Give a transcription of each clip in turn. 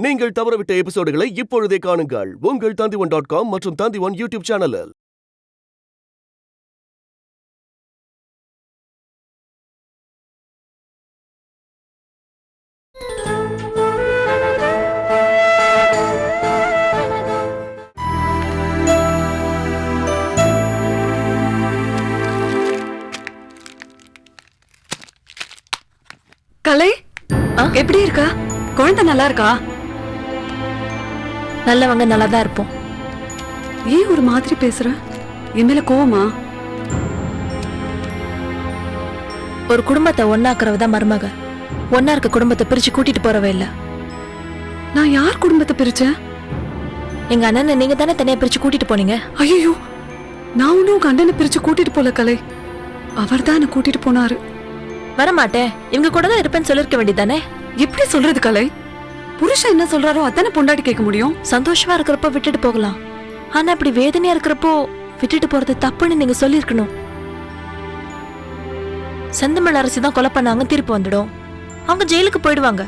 நீங்கள் தவறவிட்ட எபிசோடுகளை இப்பொழுதே காணுங்கள் உங்கள் Tandivan.com மற்றும் Tandivan யூடியூப் சேனலில். கலை எப்படி இருக்கா? குழந்தை நல்லா இருக்கா? நல்லவங்க நல்லாதான் இருப்போம். ஏன் ஒரு மாதிரி பேசுற? என் மேல கோவமா? ஒரு குடும்பத்தை ஒன்னாக்குறவதான் மருமக. ஒன்னா இருக்க குடும்பத்தை பிரிச்சு கூட்டிட்டு போறவே இல்ல. நான் யார் குடும்பத்தை பிரிச்சேன்? எங்க அண்ணனை நீங்க தானே தனியா பிரிச்சு கூட்டிட்டு போனீங்க. ஐயோ, நான் ஒன்னும் அண்ணனை பிரிச்சு கூட்டிட்டு போல கலை. அவர் தான் என்ன கூட்டிட்டு போனாரு. வரமாட்டேன், இவங்க கூட தான் இருப்பேன்னு சொல்லிருக்க வேண்டியதானே. எப்படி சொல்றது கலை? புருஷன் என்ன சொல்றாரோ அதானே பொண்டாட்டி கேட்க முடியும். சந்தோஷமா இருக்கிறப்போ விட்டுட்டு போகலாம். ஆனா இப்படி வேதனையா இருக்கிறப்போ விட்டுட்டு போறது தப்புன்னு நீங்க சொல்லிருக்கணும். செந்தமிழ் அரசி தான் கொலை பண்ணாங்க, தீர்ப்பு வந்துடும். அவங்க ஜெயிலுக்கு போயிடுவாங்க.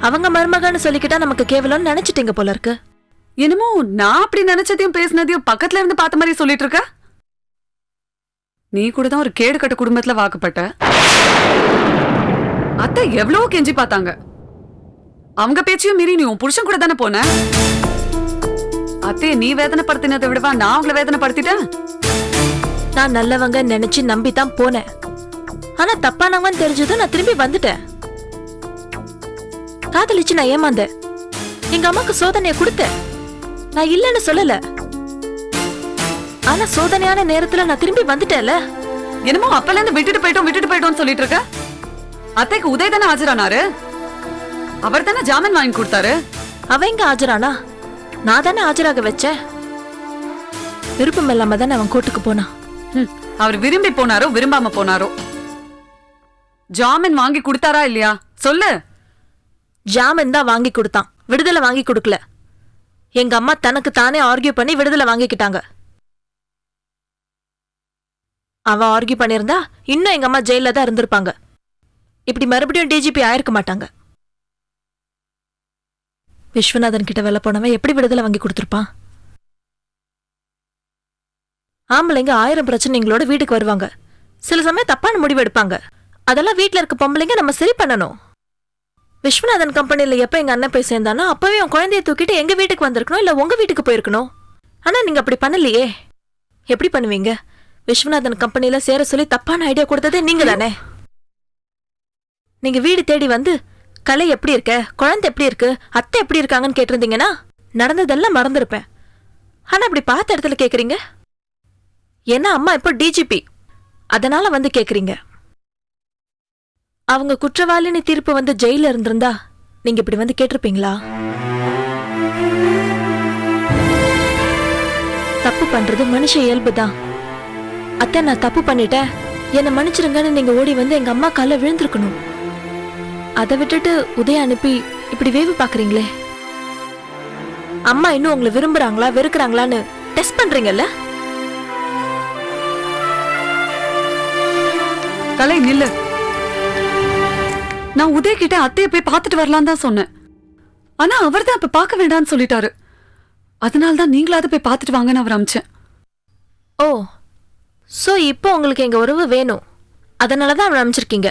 அவங்க மருமகன்னு சொல்லிக்கிட்டா நமக்கு கேவலம்னு நினைச்சிட்டீங்க போல இருக்கு. என்னமோ நான் அப்படி நினைச்சதையும் பேசினதையும் பக்கத்துல இருந்து பார்த்த மாதிரி சொல்லிட்டு இருக்க. நீ கூட தான் ஒரு கேடு கட்ட குடும்பத்துல வாக்கப்பட்ட. அத்தை எவ்வளவோ கெஞ்சி பார்த்தாங்க. அவங்க பேச்சையும் மீறி நீ உன் புருஷன் கூட தானே போன. அத்தைய நீ வேதனைப்படுத்தினதை விடவா நான் அவங்கள வேதனைப்படுத்திட்டேன். நான் நல்லவங்க நினைச்சு நம்பித்தான் போனேன். ஆனா தப்பானவங்கன்னு தெரிஞ்சதும் நான் திரும்பி வந்துட்டேன். காதலிச்சு நான் ஏமாந்தேன். எங்க அம்மாக்கு சோதனைய கொடுத்தேன். நான் இல்லன்னு சொல்லல. ஆனா சோதனையான நேரத்துல நான் திரும்பி வந்துட்டேன்ல. என்னமோ அப்பல இருந்து விட்டுட்டு போயிட்டோம்னு சொல்லிட்டு இருக்க. அத்தைக்கு உதய தானே ஆஜரானாரு. அவர் தானே ஜாமீன் வாங்கி கொடுத்தாரு. அவ எங்க ஆஜரானா? நான் தானே ஆஜராக வச்சேன். விருப்பம் இல்லாம தானே அவன் கோர்ட்டுக்கு போனான். அவர் விரும்பி போனாரோ விரும்பாம போனாரோ, ஜாமீன் வாங்கி கொடுத்தாரா இல்லையா சொல்லு. ஜாமீன் தான் வாங்கி கொடுத்தான், விடுதலை வாங்கி கொடுக்கல. எங்க அம்மா தனக்கு தானே ஆர்கியூ பண்ணி விடுதலை வாங்கிக்கிட்டாங்க. அவன் ஆர்கியூ பண்ணிருந்தா இன்னும் எங்க அம்மா ஜெயில தான் இருந்திருப்பாங்க. இப்படி மறுபடியும் டிஜிபி ஆயிருக்க மாட்டாங்க. விஸ்வநாதன் கிட்ட வேலை போனவன் எப்படி விடுதலை வாங்கி கொடுத்திருப்பான்? ஆம்பளைங்க 1000 பிரச்சனைங்களோட வீட்டுக்கு வருவாங்க. சில சமயம் தப்பான முடிவு எடுப்பாங்க. அதெல்லாம் வீட்டுல இருக்க பொம்பளைங்க நம்ம சரி பண்ணணும். விஸ்வநாதன் கம்பெனில எப்ப எங்க அண்ணன் போய் சேர்ந்தானோ அப்பவே உன் குழந்தைய தூக்கிட்டு எங்க வீட்டுக்கு வந்திருக்கணும், இல்ல உங்க வீட்டுக்கு போயிருக்கணும். ஆனா நீங்க அப்படி பண்ணலையே. எப்படி பண்ணுவீங்க? விஸ்வநாதன் கம்பெனில சேர சொல்லி தப்பான ஐடியா கொடுத்ததே நீங்க தானே. நீங்க வீடு தேடி வந்து கலை எப்படி இருக்க, குழந்தை எப்படி இருக்கு, அத்தை எப்படி இருக்காங்கன்னு கேட்டிருந்தீங்கன்னா நடந்ததெல்லாம் மறந்துருப்பேன். ஆனா அப்படி பார்த்த இடத்துல கேக்குறீங்க. ஏன்னா அம்மா இப்போ டிஜிபி, அதனால வந்து கேக்குறீங்க. அவங்க குற்றவாளின்னு தீர்ப்பு வந்து ஜெயில இருந்திருந்தா நீங்க இப்படி வந்து கேட்டிருப்பீங்களா? தப்பு பண்றது மனுஷ இயல்புதான். அத்தை நான் தப்பு பண்ணிட்டேன், என்னை மன்னிச்சிருங்கன்னு நீங்க ஓடி வந்து எங்க அம்மா கால விழுந்திருக்கணும். அதை விட்டுட்டு உதய அனுப்பி இப்படி வேவு பாக்குறீங்களே. அம்மா இன்னும் உங்களை விரும்புறாங்களா வெறுக்கிறாங்களான்னு டெஸ்ட் பண்றீங்கல்ல. கலை நில்லு. நான் உதய கிட்ட அத்தைய போய் பார்த்துட்டு வரலாம் தான் சொன்னேன். ஆனா அவர் தான் அப்ப பார்க்க வேண்டாம்னு சொல்லிட்டாரு. அதனால்தான் நீங்களாவது போய் பார்த்துட்டு வாங்கன்னு அவர் அமிச்சேன். ஓ, சோ இப்போ உங்களுக்கு எங்க உறவு வேணும், அதனாலதான் அவன் அனுப்பிச்சிருக்கீங்க.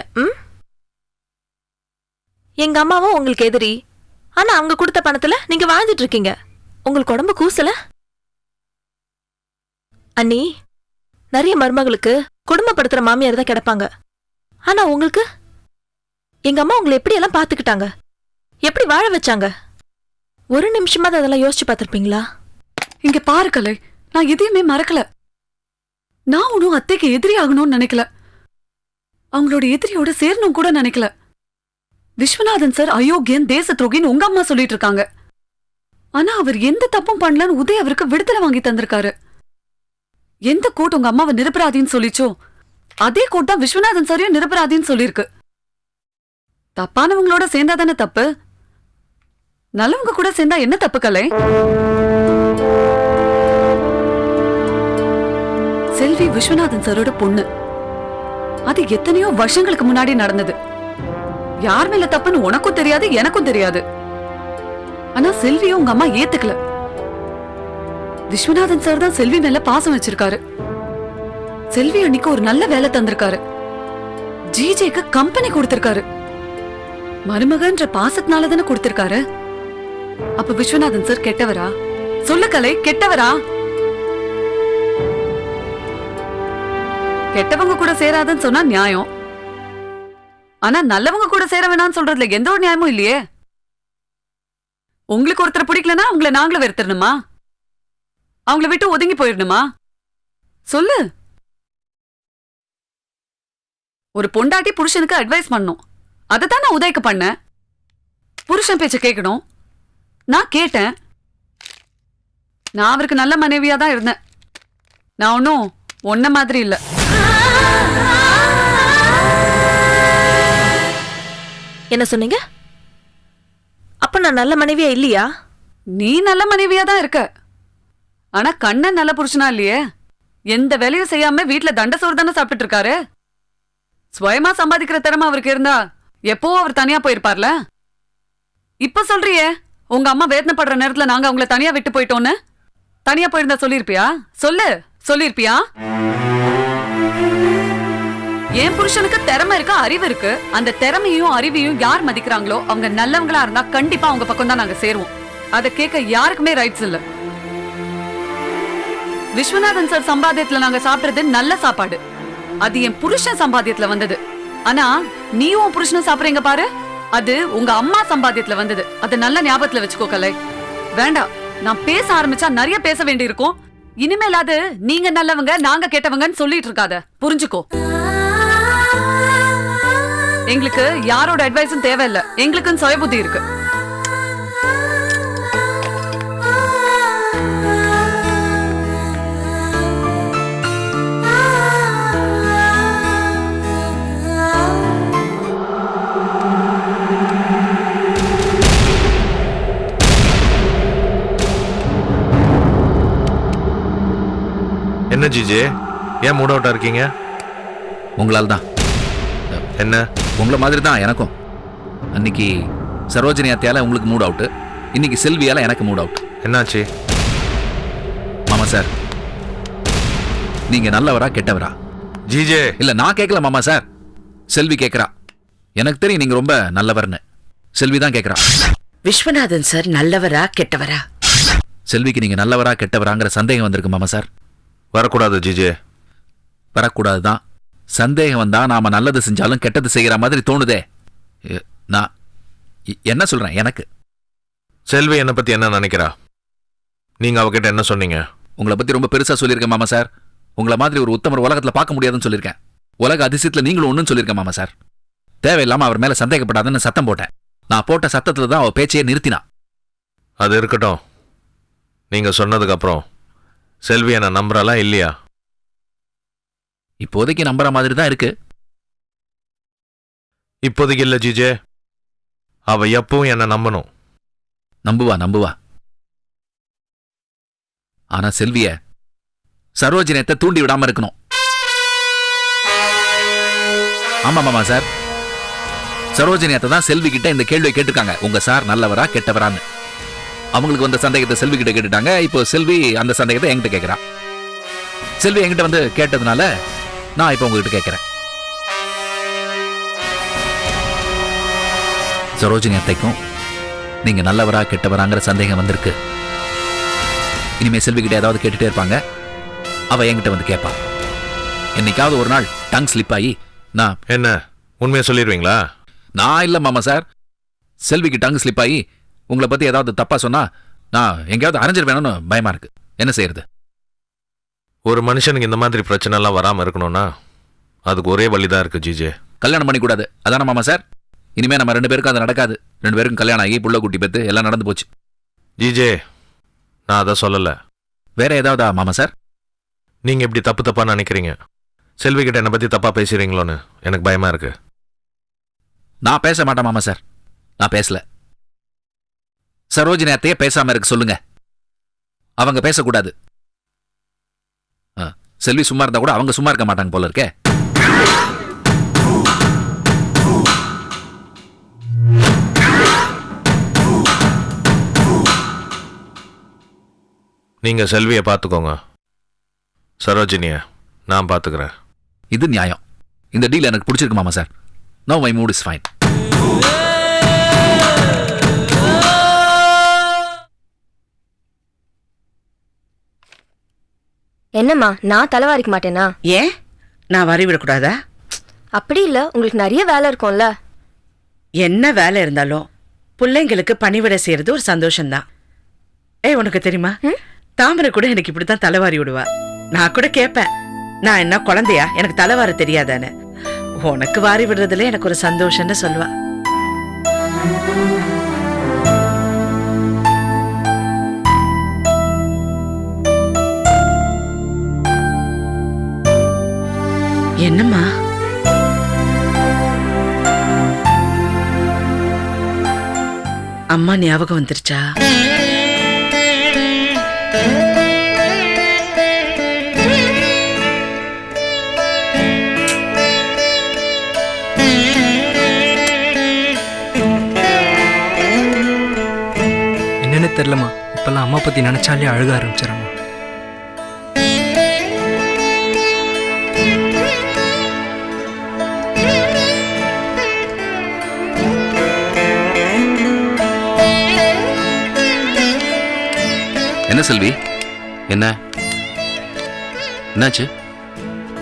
எங்க அம்மாவும் உங்களுக்கு எதிரி. ஆனா அவங்க கொடுத்த பணத்துல நீங்க வாழ்ந்துட்டு இருக்கீங்க. உங்களுக்கு உடம்பு கூசல? அண்ணி, நிறைய மருமகளுக்கு குடும்பப்படுத்துற மாமியார் தான் கிடப்பாங்க. ஆனா உங்களுக்கு எங்க அம்மா உங்களை எப்படி எல்லாம் பாத்துக்கிட்டாங்க, எப்படி வாழ வச்சாங்க? ஒரு நிமிஷமாவது அதெல்லாம் யோசிச்சு பார்த்திருப்பீங்களா? இங்க பாரு கலை, நான் எதையுமே மறக்கல. நான் ஒன்னும் அத்தைக்கு எதிரி ஆகணும்னு நினைக்கல. அவங்களோட எதிரியோட சேரணும் கூட நினைக்கல. விஸ்வநாதன் சார் அயோக்கியன், தேச துரோகின்னு உங்க அம்மா சொல்லிட்டு இருக்காங்க. ஆனா அவர் எந்த தப்பும் பண்ணலன்னு உதய அவருக்கு விடுதலை வாங்கி தந்திருக்காரு. எந்த கோர்ட் உங்க அம்மாவை நிரபராதின்னு சொல்லிச்சோ அதே கோர்ட் தான் விஸ்வநாதன் சாரையும் நிரபராதின்னு சொல்லிருக்கு. தப்பானவங்களோட சேர்ந்தா தானே தப்பு, நல்லவங்க கூட சேர்ந்தா என்ன தப்பு கலை? செல்வி விஸ்வநாதன் சாரோட பொண்ணு. அது எத்தனையோ வருஷங்களுக்கு முன்னாடி நடந்தது. யார் மேல தப்புன்னு உனக்கும் தெரியாது எனக்கும் தெரியாது. ஆனா செல்வியும் உங்க அம்மா ஏத்துக்கல. விஸ்வநாதன் சார் தான் செல்வி மேல பாசம் வச்சிருக்காரு. செல்வி அன்னைக்கு ஒரு நல்ல வேலை தந்திருக்காரு. ஜிஜேக்கு கம்பெனி கொடுத்திருக்காரு. மருமகன்ற பாசத்தினால தானே கொடுத்திருக்காரு. அப்ப விஸ்வநாதன் சார் கெட்டவரா? சொல்லு கலை, கெட்டவரா? கெட்டவங்க கூட சேராதுன்னு சொன்னா நியாயம். ஆனா நல்லவங்க கூட சேர வேணாம்னு சொல்றதுல எந்த ஒரு நியாயமும் இல்லையே. உங்களுக்கு ஒருத்தர் பிடிக்கலன்னா உங்களை நாங்களும் வெறுத்துடணுமா? அவங்கள விட்டு ஒதுங்கி போயிடணுமா? சொல்லு. ஒரு பொண்டாட்டி புருஷனுக்கு அட்வைஸ் பண்ணும். அதைத்தான் நான் உதயக்கு பண்ணேன். புருஷன் பேச்ச கேட்கணும். நான் கேட்டேன். நான் அவருக்கு நல்ல மனைவியா தான் இருந்தேன். நான் ஒன்னும் ஒன்ன மாதிரி இல்ல. என்ன சொன்னீங்க? அப்ப நான் நல்ல மனைவியா இல்லையா? நீ நல்ல மனைவியா தான் இருக்க. ஆனா கண்ணன் நல்ல புருஷனா இல்லையே. எந்த வேலையும் செய்யாம வீட்டுல தண்ட சோறு தானே சாப்பிட்டு இருக்காரு. சுயமா சம்பாதிக்கிற திறமை அவருக்கு இருந்தா எப்போ அவர் தனியா போயிருப்பார்ல. இப்ப சொல்றியே உங்க அம்மா வேதனைப்படுற நேரத்துல நாங்க அவங்கள தனியா விட்டு போயிட்டோன்னு. தனியா போயிருந்தா சொல்லிருப்பியா? சொல்லு, சொல்லிருப்பியா? என் புருஷனுக்கு திறமை இருக்கு, அறிவு இருக்கு. அந்த திறமையும் அறிவையும் யார் மதிக்கிறாங்களோ அவங்க நல்லவங்களா இருந்தா கண்டிப்பா அவங்க பக்கம் தான் நாங்க சேருவோம். அதை கேட்க யாருக்குமே ரைட்ஸ் இல்ல. விஸ்வநாதன் சார் சம்பாத்தியத்துல நாங்க சாப்பிடுறது நல்ல சாப்பாடு. அது என் புருஷன் சம்பாத்தியத்துல வந்தது. ஆனா நீயும் உன் புருஷனும் சாப்பிடுறீங்க பாரு, அது உங்க அம்மா சம்பாத்தியத்துல வந்தது. அது நல்ல ஞாபகத்துல வச்சுக்கோ கலை. வேண்டாம், நான் பேச ஆரம்பிச்சா நிறைய பேச வேண்டி இருக்கும். இனிமேலாவது நீங்க நல்லவங்க நாங்க கெட்டவங்கன்னு சொல்லிட்டு இருக்காத. புரிஞ்சுக்கோ. எங்களுக்கு யாரோட அட்வைஸும் தேவையில்லை. எங்களுக்குன்னு சுய புத்தி இருக்கு. என்ன ஜிஜே, ஏன் மூட் அவுட்டா இருக்கீங்க? உங்களால் தான். என்ன? உங்களை மாதிரி தான் எனக்கும். அன்னைக்கு சரோஜினி அத்தையால உங்களுக்கு மூட் அவுட்டு, இன்னைக்கு செல்வியால எனக்கு மூட் அவுட். என்னாச்சு? மாமா சார், நீங்க நல்லவரா கெட்டவரா? ஜிஜே இல்ல நான் கேட்கல மாமா சார், செல்வி கேட்கறா. எனக்கு தெரியும் நீங்க ரொம்ப நல்லவர்னு. செல்வி தான் கேட்கறா. விஸ்வநாதன் சார் நல்லவரா கெட்டவரா? செல்விக்கு நீங்க நல்லவரா கெட்டவராங்கிற சந்தேகம் வந்திருக்கு மாமா சார். வரக்கூடாது ஜிஜே. வரக்கூடாதுதான். சந்தேகம் வந்தா நாம நல்லது செஞ்சாலும் கெட்டது செய்யற மாதிரி தோணுதே. நான் என்ன சொல்றேன்? எனக்கு செல்வி என்னை பத்தி என்ன நினைக்கிறா? நீங்க அவகிட்ட என்ன சொன்னீங்க? உங்களை பத்தி ரொம்ப பெருசா சொல்லியிருக்கேன் மாமா சார். உங்களை மாதிரி ஒரு உத்தமர் உலகத்துல பார்க்க முடியாதுன்னு சொல்லியிருக்கேன். உலக அதிசயத்துல நீங்களும் ஒண்ணுன்னு சொல்லியிருக்கேன் மாமா சார். தேவையில்லாம அவர் மேல சந்தேகப்படாதுன்னு சத்தம் போட்டேன். நான் போட்ட சத்தத்துல தான் அவ பேச்சையே நிறுத்தினா. அது இருக்கட்டும். நீங்க சொன்னதுக்கு அப்புறம் செல்வி என்ன நம்புறாளா இல்லையா? இப்போதைக்கு நம்புற மாதிரி தான் இருக்கு. இப்போதைக்கு இல்ல ஜிஜே. அவ எப்பவும் என்ன நம்பணும். நம்புவா நம்புவா. ஆனா செல்விய சரோஜினத்தை தூண்டி விடாம இருக்கணும். ஆமா மாமா சார், சரோஜினியத்தை தான் செல்வி கிட்ட இந்த கேள்வியை கேட்டிருக்காங்க. உங்க சார் நல்லவரா கெட்டவரான்னு. அவங்களுக்கு வந்த சந்தேகத்தை செல்வி கிட்ட கேட்டுட்டாங்க. இப்போ செல்வி அந்த சந்தேகத்தை என்கிட்ட கேட்கிறா. செல்வி என்கிட்ட வந்து கேட்டதுனால நான் இப்போ உங்ககிட்ட கேட்கிறேன். சரோஜினி அத்தைக்கும் நீங்க நல்லவரா கெட்டவராங்கிற சந்தேகம் வந்திருக்கு. இனிமே செல்வி கிட்ட ஏதாவது கேட்டுட்டே இருப்பாங்க. அவ என்கிட்ட வந்து கேட்பா. என்னைக்காவது ஒரு நாள் டங் ஸ்லிப் ஆகி நான் என்ன உண்மையை சொல்லிடுவீங்களா? நான் இல்ல மாமா சார், செல்விக்கு டங் ஸ்லிப் ஆகி உங்களை பத்தி ஏதாவது தப்பா சொன்னா நான் எங்கேயாவது அரைஞ்சிருவேணும்னு பயமா இருக்கு. என்ன செய்யறது? ஒரு மனுஷனுக்கு இந்த மாதிரி பிரச்சனை எல்லாம் வராம இருக்கணும்னா அதுக்கு ஒரே வழிதான் இருக்கு ஜிஜே. கல்யாணம் பண்ணி கூடாது. அதான மாமா சார்? இனிமே நம்ம 2 பேருக்கும் அது நடக்காது. 2 பேருக்கும் கல்யாணம் ஆகி புள்ள குட்டி பெத்து எல்லாம் நடந்து போச்சு. ஜிஜே நான் அதை சொல்லல. வேற ஏதாவதா மாமா சார்? நீங்க இப்படி தப்பு தப்பா நினைக்கிறீங்க. செல்வி கிட்ட என்னை பத்தி தப்பா பேசுறீங்களோன்னு எனக்கு பயமா இருக்கு. நான் பேச மாட்டேன் மாமா சார். நான் பேசல. சரோஜினி அத்தையே பேசாம இருக்கு சொல்லுங்க. அவங்க பேசக்கூடாது. செல்வி சும்மா இருந்தா கூட அவங்க சும்மா இருக்க மாட்டாங்க போல இருக்கே. நீங்கள் செல்வியை பார்த்துக்கோங்க, சரோஜினியை நான் பார்த்துக்கிறேன். இது நியாயம். இந்த டீல் எனக்கு பிடிச்சிருக்கு மாமா sir. No my mood is fine. என்னம்மா நான் தலைவாரிக்க மாட்டேனா? ஏன் நான் வரி விடக்கூடாதா? அப்படி இல்ல, உங்களுக்கு நிறைய வேலை இருக்கும்ல. என்ன வேலை இருந்தாலும் பிள்ளைங்களுக்கு பணிவிட செய்யறது ஒரு சந்தோஷம்தான். உனக்கு தெரியுமா, தாமரை கூட எனக்கு இப்படித்தான் தலைவாரி விடுவா. நான் கூட கேட்பேன், நான் என்ன குழந்தையா, எனக்கு தலைவார தெரியாதான்னு. உனக்கு வாரி விடுறதுல எனக்கு ஒரு சந்தோஷம்னு சொல்லுவா. என்னம்மா? அம்மா ஞாபகம் வந்துருச்சா? என்னன்னு தெரியலம்மா, இப்பெல்லாம் அம்மா பத்தி நினைச்சாலே அழுக ஆரம்பிச்சிடறேம்மா. என்ன செல்வி, என்ன என்னாச்சு?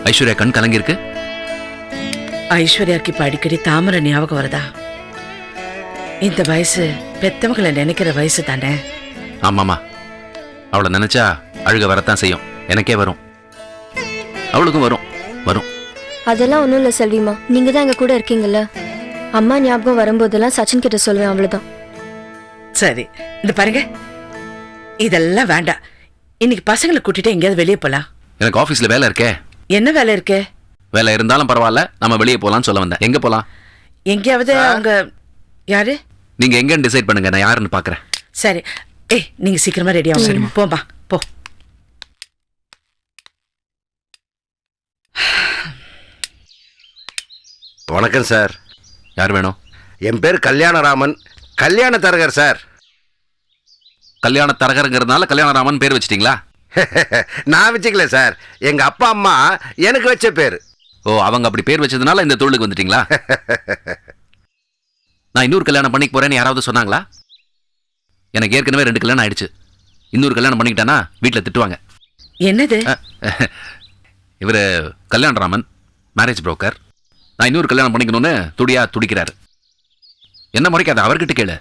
ஐஸ்வர்யா கண் கலங்கி இருக்கு. ஐஸ்வர்யாக்கு இப்ப அடிக்கடி தாமரை ஞாபகம் வருதா? இந்த வயசு பெத்தவங்களை நினைக்கிற வயசு தானே. ஆமாமா, அவளை நினைச்சா அழுக வரத்தான் செய்யும். எனக்கே வரும், அவளுக்கும் வரும் வரும். அதெல்லாம் ஒன்றும் இல்லை செல்விமா, நீங்க தான் எங்க கூட இருக்கீங்கல்ல. அம்மா ஞாபகம் வரும்போதெல்லாம் சச்சின் கிட்ட சொல்லுவேன், அவ்வளவுதான். சரி, இந்த பாருங்க, இதெல்லாம் வேண்டாம். இன்னைக்கு பசங்களை கூட்டிட்டு எங்கேயாவது வெளியே போலாம். எனக்கு ஆபீஸ்ல வேலை இருக்கே. என்ன வேலை இருக்கு? வேலை இருந்தாலும் பரவாயில்ல, நம்ம வெளியே போலாம்னு சொல்ல வந்தேன். எங்க போலாம்? எங்கேயாவது. அவங்க யாரு? நீங்க எங்கன்னு டிசைட் பண்ணுங்க, நான் யாருன்னு பாக்குறேன். சரி, நீங்க சீக்கிரமா ரெடி ஆகும். போமா போ. வணக்கம் சார். யார் வேணும்? என் பேர் கல்யாணராமன், கல்யாண தரகர் சார். கல்யாண தரகருங்கிறதுனால கல்யாணராமன் பேர் வச்சிட்டீங்களா? நான் வச்சுக்கல சார், எங்க அப்பா அம்மா எனக்கு வச்ச பேர். ஓ, அவங்க அப்படி பேர் வச்சதுனால இந்த தொழிலுக்கு வந்துட்டீங்களா? நான் இன்னொரு கல்யாணம் பண்ணிக்க போறேன்னு யாராவது சொன்னாங்களா? எனக்கு ஏற்கனவே 2 கல்யாணம் ஆயிடுச்சு. இன்னொரு கல்யாணம் பண்ணிக்கிட்டானா வீட்டில் திட்டுவாங்க. என்னது? இவர் கல்யாணராமன், மேரேஜ் புரோக்கர். நான் இன்னொரு கல்யாணம் பண்ணிக்கணும்னு துடிக்கிறாரு. என்ன முறைக்காத, அவர்கிட்ட கேளு.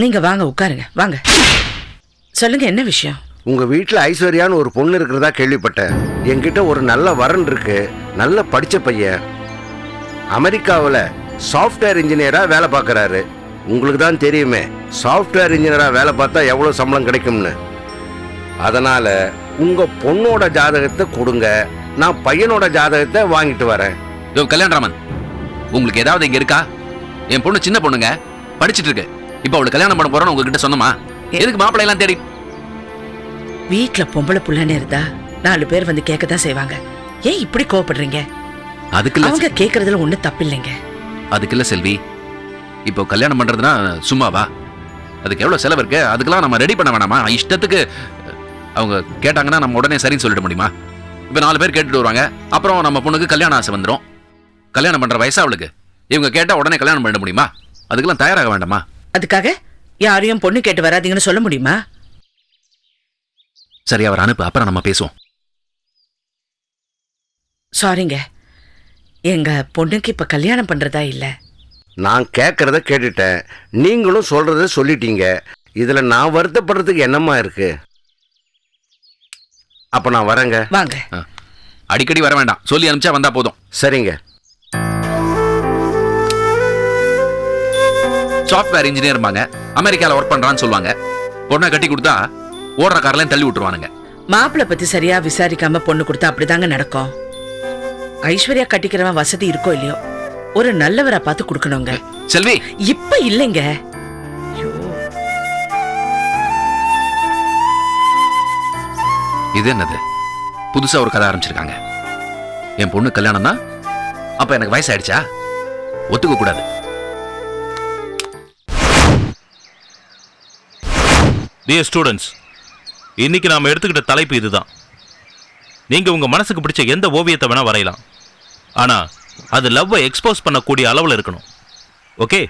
நீங்க வாங்க, உட்காருங்க, வாங்க. சொல்லுங்க, என்ன விஷயம்? உங்க வீட்டில் ஐஸ்வர்யான்னு ஒரு பொண்ணு இருக்கிறதா கேள்விப்பட்டேன். என்கிட்ட ஒரு நல்ல வரன் இருக்கு, நல்ல படிச்ச பையன். அமெரிக்காவில் சாஃப்ட்வேர் இன்ஜினியரா வேலை பார்க்கறாரு. உங்களுக்கு தான் தெரியுமே, சாஃப்ட்வேர் இன்ஜினியரா வேலை பார்த்தா எவ்வளவு சம்பளம் கிடைக்கும்னு. அதனால உங்க பொண்ணோட ஜாதகத்தை கொடுங்க, நான் பையனோட ஜாதகத்தை வாங்கிட்டு வரேன். கல்யாணராமன், உங்களுக்கு ஏதாவது இங்க இருக்கா? என் பொண்ணு சின்ன பொண்ணுங்க, படிச்சுட்டு இருக்கு. இப்ப அவளுக்கு கல்யாணம் பண்ண போறோம்னு உங்ககிட்ட சொன்னமா? எதுக்கு மாப்பிள்ளை எல்லாம் தேடி? வீட்டுல பொம்பளை புள்ளன்னு இருந்தா 4 பேர் வந்து கேட்கத்தான் செய்வாங்க. ஏன் இப்படி கோவப்படுறீங்க? அதுக்கு அவங்க கேட்கறதுல ஒண்ணு தப்பு இல்லைங்க. அதுக்கு இல்ல செல்வி, இப்போ கல்யாணம் பண்றதுன்னா சும்மாவா? அதுக்கு எவ்வளவு செலவு இருக்கு? அதுக்கெல்லாம் நம்ம ரெடி பண்ண வேணாமா? இஷ்டத்துக்கு அவங்க கேட்டாங்கன்னா நம்ம உடனே சரின்னு சொல்லிட முடியுமா? இப்ப 4 பேர் கேட்டுட்டு வருவாங்க, அப்புறம் நம்ம பொண்ணுக்கு கல்யாணம் ஆசை வந்துடும். கல்யாணம் பண்ற வயசா அவளுக்கு? இவங்க கேட்டா உடனே கல்யாணம் பண்ண முடியுமா? அதுக்கெல்லாம் தயாராக வேண்டாமா? அதுக்காக யாரையும் பொண்ணு கேட்டு வராதீங்கன்னு சொல்ல முடியுமா? சரி, அவர் அனுப்பு, அப்புறம் நம்ம பேசுவோம். சாரிங்க, எங்க பொண்ணுக்கு இப்ப கல்யாணம் பண்றதா இல்ல. நான் கேட்கறத கேட்டுட்டேன், நீங்களும் சொல்றத சொல்லிட்டீங்க. இதுல நான் வருத்தப்படுறதுக்கு என்னமா இருக்கு? அப்ப நான் வரேங்க. வாங்க. அடிக்கடி வர வேண்டாம், சொல்லி அனுப்பிச்சா வந்தா போதும். சரிங்க. சாஃப்ட்வேர் இன்ஜினியர் அமெரிக்கால ஒர்க் பண்றான்னு சொல்லுவாங்க. பொண்ணை கட்டி கொடுத்தா ஓடுற கார்ல தள்ளி விட்டுருவானுங்க. மாப்பிள்ளை பத்தி சரியா விசாரிக்காம பொண்ணு கொடுத்தா அப்படிதாங்க நடக்கும். ஐஸ்வர்யா கட்டிக்கிறவன் வசதி இருக்கோ இல்லையோ, ஒரு நல்லவரை பார்த்து கொடுக்கணுங்க. செல்வி, இப்ப இல்லைங்க. இது என்னது? புதுசா ஒரு கதை ஆரம்பிச்சிருக்காங்க. என் பொண்ணு கல்யாணம்னா அப்ப எனக்கு வயசாயிடுச்சா? ஒத்துக்க கூடாது. Dear students, இன்னைக்கு நாம எடுத்துக்கிட்ட தலைப்பு இதுதான். நீங்க உங்க மனசுக்கு பிடிச்ச எந்த ஓவியத்தை வேணா வரையலாம். ஆனா அது லவ்வை எக்ஸ்போஸ் பண்ணக்கூடிய அளவுல இருக்கணும். ஓகே?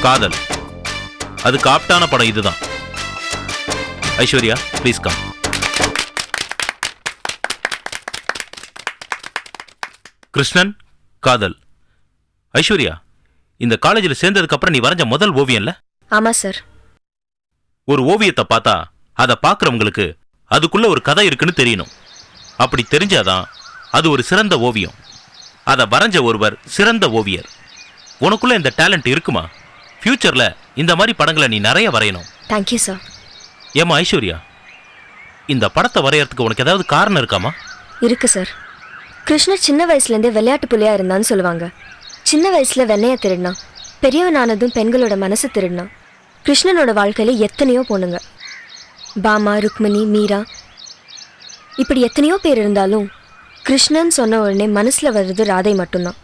காதல், அதுக்கு ஆப்டான படம் இதுதான். Aishwarya, please come. கிருஷ்ணன், காதல். ஐஸ்வர்யா, இந்த காலேஜில் சேர்ந்ததுக்கு அப்புறம் நீ வரைஞ்ச முதல் ஓவியம்ல? ஆமா சார். ஒரு ஓவியத்தை பார்த்தா அதை பார்க்குறவங்களுக்கு அதுக்குள்ள ஒரு கதை இருக்குன்னு தெரியணும். அப்படி தெரிஞ்சாதான் அது ஒரு சிறந்த ஓவியம். அதை வரைஞ்ச ஒருவர் சிறந்த ஓவியர். உனக்குள்ள இந்த டேலண்ட் இருக்குமா? ஃபியூச்சர்ல இந்த மாதிரி படங்களை நீ நிறைய வரையணும். Thank you sir. ஏமா ஐஸ்வர்யா, இந்த படத்தை வரையறதுக்கு உனக்கு ஏதாவது காரணம் இருக்காமா? இருக்கு சார். கிருஷ்ணர் சின்ன வயசுலேருந்தே விளையாட்டு புள்ளியா இருந்தான்னு சொல்லுவாங்க. சின்ன வயசுல வெண்ணையை திருடினான். பெரியவனானதும் பெண்களோட மனசு திருடினான். கிருஷ்ணனோட வாழ்க்கையில எத்தனையோ பொண்ணுங்க, பாமா, ருக்மிணி, மீரா, இப்படி எத்தனையோ பேர் இருந்தாலும் கிருஷ்ணன் சொன்ன உடனே மனசுல வர்றது ராதை மட்டும்தான்.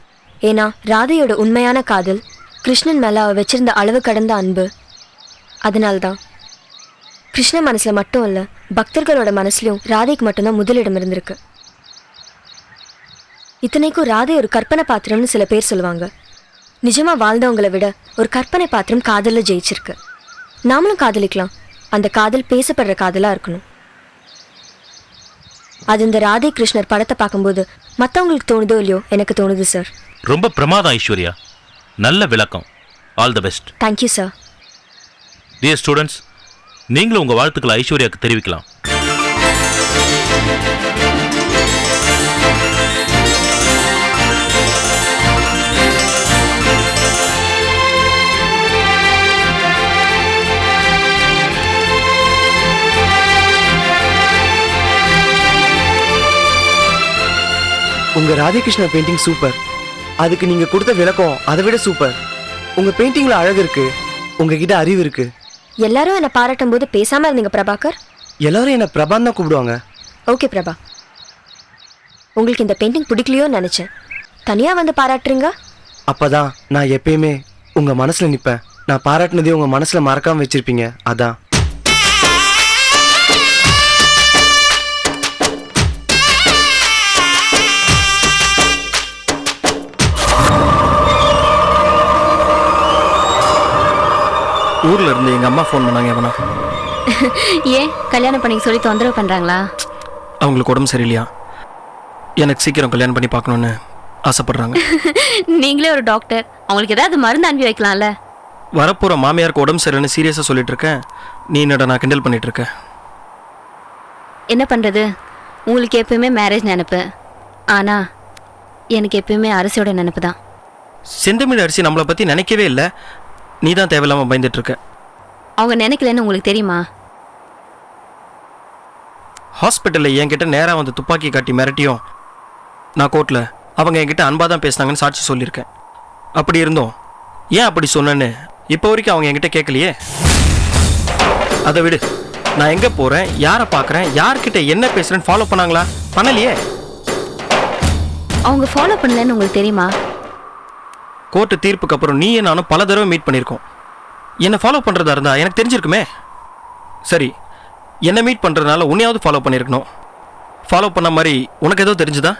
ஏன்னா ராதையோட உண்மையான காதல், கிருஷ்ணன் மேல அவ வச்சிருந்த அளவு கடந்த அன்பு. அதனால்தான் கிருஷ்ண மனசுல மட்டும் இல்ல, பக்தர்களோட மனசுலயும் ராதைக்கு மட்டும்தான் முதலிடம் இருந்திருக்கு. இத்தனைக்கும் ராதை ஒரு கற்பனை பாத்திரம்னு சில பேர் சொல்லுவாங்க. நிஜமா வாழ்ந்தவங்களை விட ஒரு கற்பனை பாத்திரம் காதல்ல ஜெயிச்சிருக்கு. நாமளும் காதலிக்கலாம். அந்த காதல் பேசப்படுற காதலா இருக்கணும். அது இந்த ராதை கிருஷ்ணர் படத்தை பார்க்கும்போது மற்றவங்களுக்கு தோணுதோ இல்லையோ, எனக்கு தோணுது சார். ரொம்ப பிரமாதம் ஐஸ்வர்யா, நல்ல விளக்கம். All the best. Thank you sir. Dear students, நீங்களும் உங்க வாழ்த்துக்களை ஐஸ்வர்யாவுக்கு தெரிவிக்கலாம். உங்க ராதாகிருஷ்ண பெயிண்டிங் சூப்பர். அதுக்கு நீங்க கொடுத்த விளக்கம் அதை விட சூப்பர். உங்க பெயிண்டிங்ல அழகு இருக்கு, உங்ககிட்ட அறிவு இருக்கு. எல்லாரும் என்ன பாராட்டும் போது பேசாம இருந்தீங்க பிரபாகர். எல்லாரும் என்ன பிரபான் தான் கூப்பிடுவாங்க. ஓகே பிரபா, உங்களுக்கு இந்த பெயிண்டிங் பிடிக்கலையோன்னு நினைச்சேன். தனியா வந்து பாராட்டுறீங்க. அப்பதான் நான் எப்பயுமே உங்க மனசுல நிப்பேன். நான் பாராட்டினதே உங்க மனசுல மறக்காம வச்சிருப்பீங்க. அதான். ஊர்ல இருந்து எங்க அம்மா ஃபோன் பண்ணாங்க. எவனா? ஏன் கல்யாணம் பண்ணி சொல்லி தொந்தரவு பண்றாங்களா? அவங்களுக்கு உடம்பு சரியில்லையா, எனக்கு சீக்கிரம் கல்யாணம் பண்ணி பார்க்கணுன்னு ஆசைப்படுறாங்க. நீங்களே ஒரு டாக்டர், அவங்களுக்கு ஏதாவது மருந்து அனுப்பி வைக்கலாம்ல. வரப்போற மாமியாருக்கு உடம்பு சரியில்லைன்னு சீரியஸா சொல்லிட்டு இருக்கேன். நீ என்னடா நான் கிண்டல் பண்ணிட்டு இருக்க? என்ன பண்றது, உங்களுக்கு எப்பயுமே மேரேஜ் நினைப்பு, ஆனா எனக்கு எப்பயுமே அரசியோட நினைப்பு தான். செந்தமிழ் அரிசி நம்மளை பத்தி நினைக்கவே இல்லை. நீ தான் தேவையில்லாம பயந்துட்டு இருக்க. அவங்க நினைக்கலன்னு உங்களுக்கு தெரியுமா? ஹாஸ்பிட்டலில் என்கிட்ட நேராக வந்து துப்பாக்கி காட்டி மிரட்டியும் நான் கோர்ட்டில் அவங்க என்கிட்ட அன்பாக தான் பேசினாங்கன்னு சாட்சி சொல்லியிருக்கேன். அப்படி இருந்தோம் ஏன் அப்படி சொன்னேன்னு இப்போ வரைக்கும் அவங்க என்கிட்ட கேட்கலையே. அதை விடு, நான் எங்கே போகிறேன், யாரை பார்க்குறேன், யார்கிட்ட என்ன பேசுகிறேன்னு ஃபாலோ பண்ணாங்களா? பண்ணலையே. அவங்க ஃபாலோ பண்ணலன்னு உங்களுக்கு தெரியுமா? கோர்ட்டு தீர்ப்புக்கு அப்புறம் நீ நானும் பல தடவை மீட் பண்ணியிருக்கோம். என்னை ஃபாலோ பண்ணுறதா இருந்தா எனக்கு தெரிஞ்சிருக்குமே. சரி, என்னை மீட் பண்ணுறதுனால உன்னையாவது ஃபாலோ பண்ணியிருக்கணும். ஃபாலோ பண்ண மாதிரி உனக்கு ஏதோ தெரிஞ்சுதா?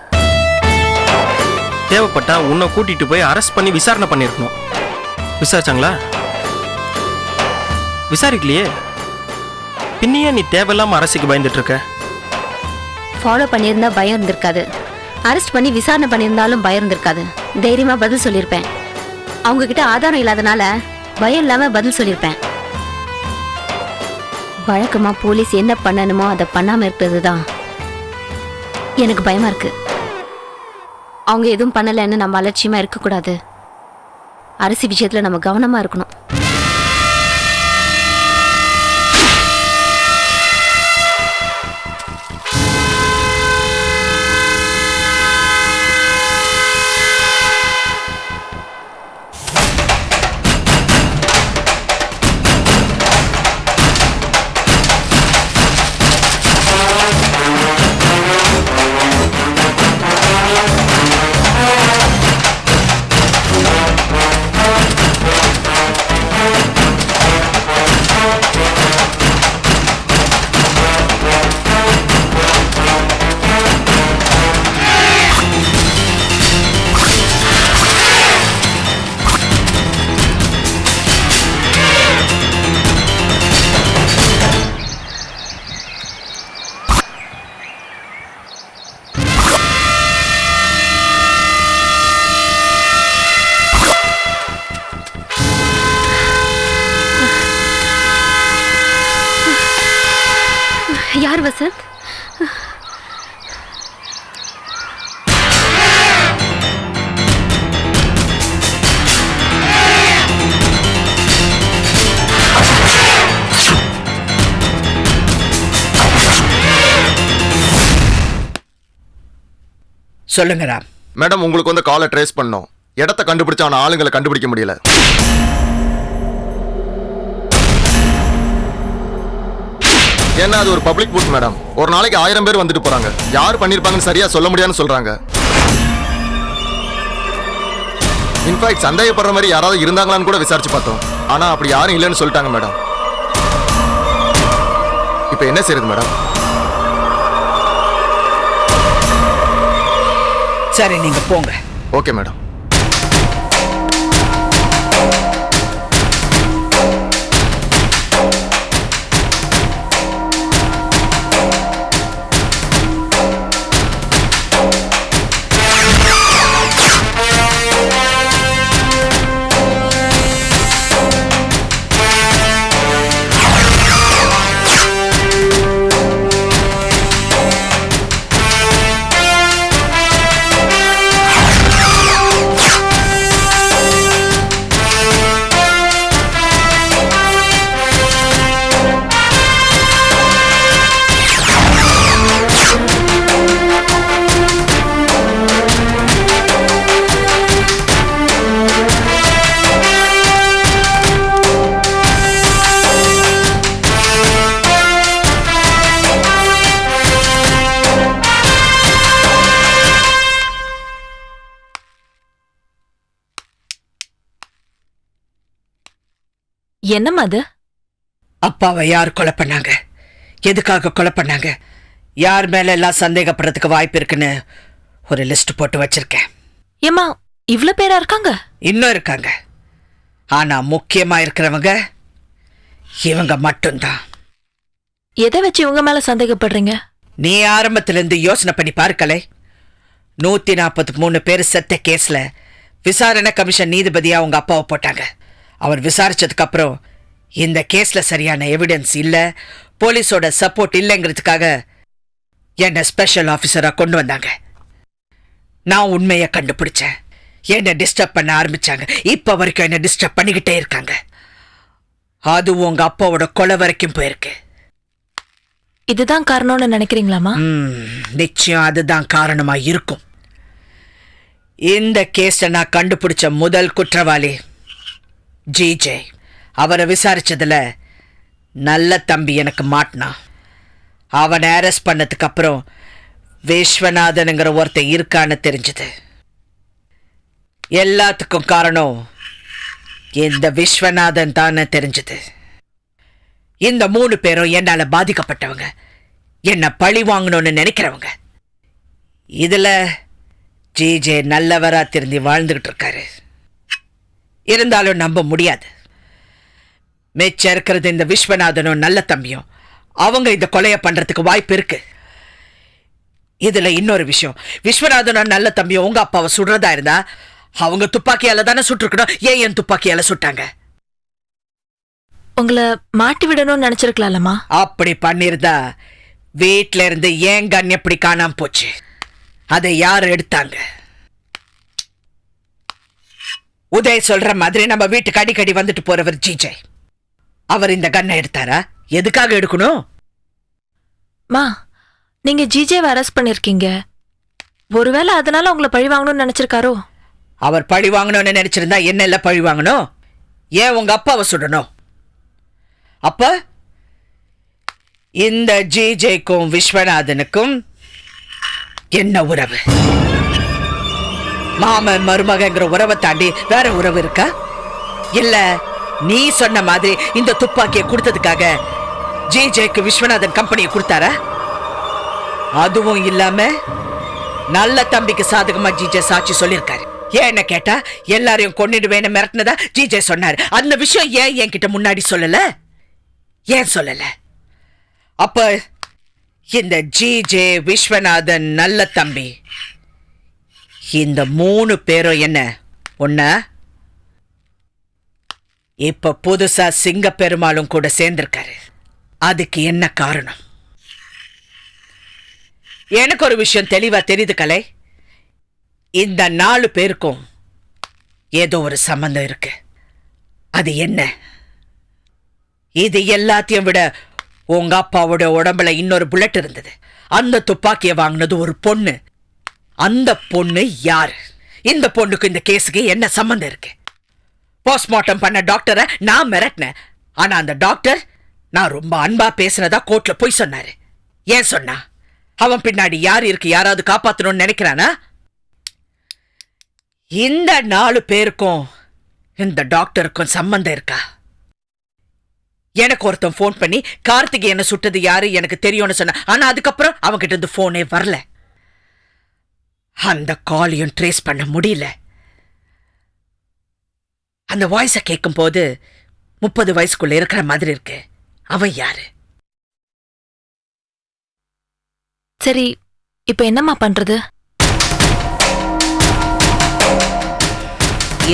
தேவைப்பட்டா உன்னை கூட்டிகிட்டு போய் அரெஸ்ட் பண்ணி விசாரணை பண்ணியிருக்கணும். விசாரிச்சாங்களா? விசாரிக்கலையே. பின்னையே நீ தேவையில்லாமல் அரசுக்கு பயந்துட்டு இருக்க. ஃபாலோ பண்ணியிருந்தா பயம் இருந்திருக்காது, அரெஸ்ட் பண்ணி விசாரணை பண்ணியிருந்தாலும் பயம் இருந்திருக்காது. தைரியமா பதில் சொல்லியிருப்பேன். அவங்க கிட்ட ஆதாரம் இல்லாதனால பயம் இல்லாம பதில் சொல்லியிருப்பேன். வழக்கமா போலீஸ் என்ன பண்ணணுமோ அதை பண்ணாம இருக்கிறது தான் எனக்கு பயமா இருக்கு. அவங்க எதுவும் பண்ணலைன்னு நம்ம அலட்சியமா இருக்கக்கூடாது. அரசு விஷயத்துல நம்ம கவனமா இருக்கணும். மிஸ்டர் வசந்த். சொல்லுங்க ராம். மேடம், உங்களுக்கு வந்து காலை ட்ரேஸ் பண்ணோம். இடத்த கண்டுபிடிச்ச ஆன ஆளுங்களை கண்டுபிடிக்க முடியல. ஏன்னா அது ஒரு பப்ளிக் பூத் மேடம். ஒரு நாளைக்கு 1000 பேர் வந்துட்டு போறாங்க. யார் பண்ணிருப்பாங்கன்னு சரியா சொல்ல முடியாதுன்னு சொல்றாங்க. இன்ஃபேக்ட் சந்தேகப்படுற மாதிரி யாராவது இருந்தாங்களான்னு கூட விசாரிச்சு பார்த்தோம். ஆனா அப்படி யாரும் இல்லைன்னு சொல்லிட்டாங்க மேடம். இப்போ என்ன செய்யறது மேடம்? சரி, நீங்க போங்க. Okay madam. என்னம்மா அது? அப்பாவை யார் கொலை பண்ணாங்க, எதுக்காக கொலை பண்ணாங்க, யார் மேல எல்லாம் சந்தேகப்படுறதுக்கு வாய்ப்பு இருக்குன்னு ஒரு லிஸ்ட் போட்டு வச்சிருக்கேன். ஏம்மா இவ்ளோ பேரா இருக்காங்க? இன்னும் இருக்காங்க. ஆனா முக்கியமா இருக்கிறவங்க இவங்க மட்டும்தான். எதை வச்சு இவங்க மேல சந்தேகப்படுறீங்க? நீ ஆரம்பத்துல இருந்து யோசனை பண்ணி பார்க்கலை. 143 பேர் செத்த கேஸ்ல விசாரணை கமிஷன் நீதிபதியா உங்க அப்பாவை போட்டாங்க. அவர் விசாரிச்சதுக்கு அப்புறம் இந்த கேஸ்ல சரியான எவிடன்ஸ் இல்ல, போலீஸோட சப்போர்ட் இல்லைங்கிறதுக்காக என்ன ஸ்பெஷல் ஆபீசரா கொண்டு வந்தாங்க. நான் உண்மையை கண்டுபிடிச்சேன். என்ன டிஸ்டர்ப் பண்ண ஆரம்பிச்சாங்க. இப்ப வரைக்கும் என்ன டிஸ்டர்ப் பண்ணிக்கிட்டே இருக்காங்க. அதுவும் உங்க அப்பாவோட கொலை வரைக்கும் போயிருக்கு. இதுதான் காரணம்னு நினைக்கிறீங்களாமா? நிச்சயம் அதுதான் காரணமா இருக்கும். இந்த கேஸ நான் கண்டுபிடிச்ச முதல் குற்றவாளி ஜிஜே. அவரை விசாரிச்சதுல நல்ல தம்பி எனக்கு மாட்டினான். அவனை அரெஸ்ட் பண்ணதுக்கு அப்புறம் விஸ்வநாதனுங்கிற ஒருத்தன் இருக்கான்னு தெரிஞ்சது. எல்லாத்துக்கும் காரணம் இந்த விஸ்வநாதன் தானே தெரிஞ்சது. இந்த 3 பேரும் என்னால பாதிக்கப்பட்டவங்க, என்ன பழி வாங்கணும்னு நினைக்கிறவங்க. இதுல ஜிஜே நல்லவரா திருந்தி வாழ்ந்துகிட்டு இருக்காரு. இருந்தாலும் நம்ப முடியாது. மிச்சம் இருக்கிறது இந்த விஸ்வநாதனும் நல்ல தம்பியும். அவங்க இந்த கொலையை பண்றதுக்கு வாய்ப்பு இருக்கு. இதுல இன்னொரு விஷயம், விஸ்வநாதனும் நல்ல தம்பியும் உங்க அப்பாவை சுடுறதா இருந்தா அவங்க துப்பாக்கியால தானே சுட்டுருக்கணும். ஏன் என் துப்பாக்கியால சுட்டாங்க? உங்களை மாட்டி விடணும்னு நினைச்சிருக்கலாமா? அப்படி பண்ணிருந்தா வீட்ல இருந்து ஏன் கன் எப்படி காணாம போச்சு? அதை யார் எடுத்தாங்க? உதய் சொல்ற மாதிரி நம்ம வீட்டுக்கு அடிக்கடி வந்துட்டு போறவர் ஜிஜே. அவர் இந்த கன்னை எடுத்தாரா? எதுக்காக எடுக்கணும்? மா, நீங்க ஜிஜேவை அரெஸ்ட் பண்ணிருக்கீங்க. ஒருவேளை அதனால உங்களை பழி வாங்கணும்னு நினைச்சிருக்காரோ? அவர் பழி வாங்கணும்னு நினைச்சிருந்தா என்ன இல்ல பழி வாங்கணும்? ஏன் உங்க அப்பாவை சுடணும்? அப்ப இந்த ஜிஜேக்கும் விஸ்வநாதனுக்கும் என்ன உறவு? மாமன் மருமகங்கிற உறவை தாண்டி வேற உறவு இருக்கா? இல்ல நீ சொன்ன மாதிரி இந்த துப்பாக்கியை கொடுத்ததுக்காக ஜிஜேக்கு விஸ்வநாதன் கம்பெனியை கொடுத்தாரா? அதுவும் இல்லாம நல்ல தம்பிக்கு சாதகமா ஜிஜே சாட்சி சொல்லிருக்காரு. ஏன்னு கேட்டா எல்லாரையும் கொன்னிடுவேன்னு மிரட்டினதா ஜிஜே சொன்னாரு. அந்த விஷயம் ஏன் என்கிட்ட முன்னாடி சொல்லல? ஏன் சொல்லல? அப்ப இந்த ஜிஜே, விஸ்வநாதன், நல்ல தம்பி, இந்த 3 பேரும் என்ன ஒண்ணா? இப்ப புதுசா சிங்க பெருமாளும் கூட சேர்ந்திருக்காரு. அதுக்கு என்ன காரணம்? எனக்கு ஒரு விஷயம் தெளிவா தெரியுது கலை. இந்த 4 பேருக்கும் ஏதோ ஒரு சம்பந்தம் இருக்கு. அது என்ன? இது எல்லாத்தையும் விட உங்க அப்பாவோட உடம்புல இன்னொரு புல்லட் இருந்தது. அந்த துப்பாக்கியை வாங்கினது ஒரு பொண்ணு. அந்த பொண்ணு யாரு? இந்த பொண்ணுக்கு இந்த கேஸுக்கு என்ன சம்பந்தம் இருக்கு? போஸ்ட்மார்ட்டம் பண்ண டாக்டரை நான் மிரட்டினேன். ஆனா அந்த டாக்டர் நான் ரொம்ப அன்பா பேசினதா கோர்ட்ல போய் சொன்னாரு. ஏன் சொன்னா? அவன் பின்னாடி யார் இருக்கு, யாராவது காப்பாத்தணும்னு நினைக்கிறானா? இந்த 4 பேருக்கும் இந்த டாக்டருக்கும் சம்பந்தம் இருக்கா? எனக்கு ஒருத்தன் போன் பண்ணி கார்த்திகேயனை சுட்டது யாரு எனக்கு தெரியும்னு சொன்ன. ஆனா அதுக்கப்புறம் அவன்கிட்ட இருந்து போனே வரல. அந்த காலையும் ட்ரேஸ் பண்ண முடியல. அந்த வாய்ஸ கேட்கும் போது 30 வயசுக்குள்ள இருக்கிற மாதிரி இருக்கு. அவன் யாரு? சரி, இப்ப என்னம்மா பண்றது?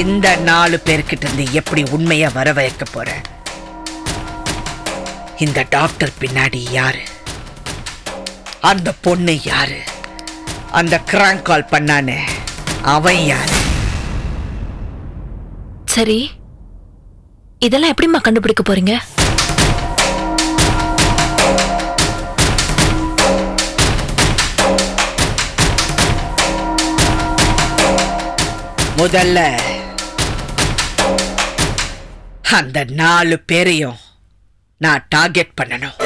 இந்த 4 பேர்கிட்ட இருந்து எப்படி உண்மையா வர வைக்க போற? இந்த டாக்டர் பின்னாடி யாரு? அந்த பொண்ணு யாரு? அந்த கிராங்க் கால் பண்ணானே அவன் யாரு? சரி, இதெல்லாம் எப்படிம்மா கண்டுபிடிக்க போறீங்க? முதல்ல அந்த 4 பேரையும் நான் டார்கெட் பண்ணணும்.